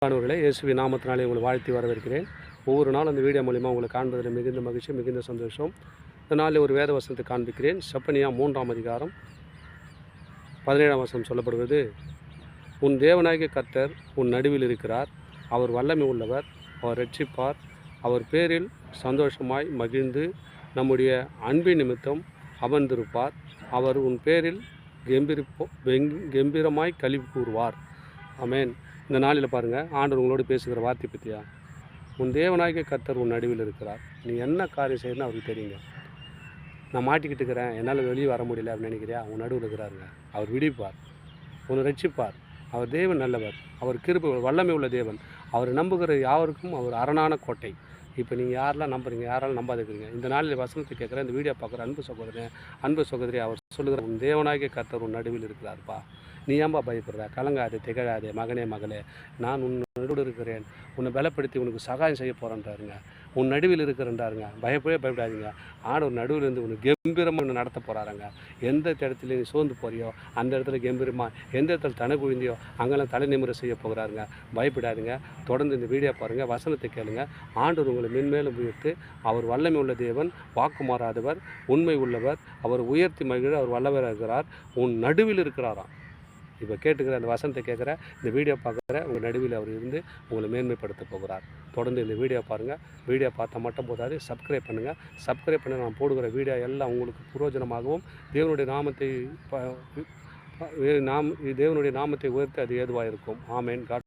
மாணவர்களே, இயேசுவின் நாமத்தினாலே உங்களை வாழ்த்தி வரவேற்கிறேன். ஒவ்வொரு நாளும் அந்த வீடியோ மூலிமா உங்களை காண்பதில் மிகுந்த மகிழ்ச்சி, மிகுந்த சந்தோஷம். இந்த நாளில் ஒரு வேத வசனத்தை காண்பிக்கிறேன். செப்பனியா 3ஆம் அதிகாரம் 17ஆம் வசனம் சொல்லப்படுவது, உன் தேவனாகிய கர்த்தர் உன் நடுவில் இருக்கிறார். அவர் வல்லமை உள்ளவர், அவர் இரட்சிப்பார். அவர் பேரில் சந்தோஷமாய் மகிழ்ந்து நம்முடைய அன்பின் நிமித்தம் அமர்ந்திருப்பார். அவர் உன் பேரில் கம்பீரமாய் களி கூறுவார். ஆமென். இந்த நாளில் பாருங்கள், ஆண்டவர் உங்களோடு பேசுகிற வார்த்தை பற்றியா, உன் தேவனாகிய கர்த்தர் உன் நடுவில் இருக்கிறார். நீ என்ன காரியம் செய்யணும்னு அவருக்கு தெரியுங்க. நான் மாட்டிக்கிட்டு இருக்கிறேன், என்னால் வெளியே வர முடியல அப்படின்னு நினைக்கிறியா, உன் நடுவில் இருக்கிறாருங்க. அவர் விடுவிப்பார், உன்னை ரட்சிப்பார். அவர் தேவன் நல்லவர், அவர் கிருபை வல்லமை உள்ள தேவன். அவர் நம்புகிற யாருக்கும் அவர் அரணான கோட்டை. இப்போ நீங்கள் யாரெல்லாம் நம்புறீங்க, யாராலும் நம்பாதுக்கிறீங்க, இந்த நாளில் வசனத்தை கேட்குறேன், இந்த வீடியோ பார்க்குற அன்பு சகோதரன், அன்பு சகோதரி, அவர் சொல்லுகிற உன் தேவனாகிய கர்த்தர் உன் நடுவில் இருக்கிறார்ப்பா. நீ ஏன்பா பயப்படுற? கலங்காதே, திகழாதே, மகனே மகளே, நான் உன் நடுவில் இருக்கிறேன், உன்னை பலப்படுத்தி உனக்கு சகாயம் செய்ய போகிறேன்றாருங்க. உன் நடுவில் இருக்கிறன்றாருங்க. பயப்படாதீங்க. ஆண்டவர் நடுவில் இருந்து உனக்கு கம்பீரமாக ஒன்று நடத்த போகிறாருங்க. எந்த இடத்துல நீ சோர்ந்து போறியோ அந்த இடத்துல கம்பீரமாக, எந்த இடத்துல தலை குழிந்தியோ அங்கெல்லாம் தலை நிமிர செய்ய போகிறாருங்க. பயப்படாதுங்க. தொடர்ந்து இந்த வீடியோ பாருங்கள், வசனத்தை கேளுங்க. ஆண்டவர் உங்களை மென்மேலும் உயர்த்து. அவர் வல்லமை உள்ள தேவன், வாக்கு மாறாதவர், உண்மை உள்ளவர். அவர் உயர்த்தி மகிழ அவர் வல்லவராக இருக்கிறார். உன் நடுவில் இருக்கிறாராம். இப்போ கேட்டுக்கிற அந்த வசனத்தை கேட்குற, இந்த வீடியோ பார்க்குற உங்கள் நடுவில் அவர் இருந்து உங்களை மேன்மைப்படுத்த போகிறார். தொடர்ந்து இந்த வீடியோ பாருங்கள். வீடியோ பார்த்தா மட்டும் போதாது, சப்ஸ்கிரைப் பண்ணுங்கள். சப்ஸ்கிரைப் பண்ண நான் போடுகிற வீடியோ எல்லாம் உங்களுக்கு பிரயோஜனமாகவும் தேவனுடைய நாமத்தை தேவனுடைய நாமத்தை உயர்த்தி அது ஏதுவாக இருக்கும். ஆமேன்.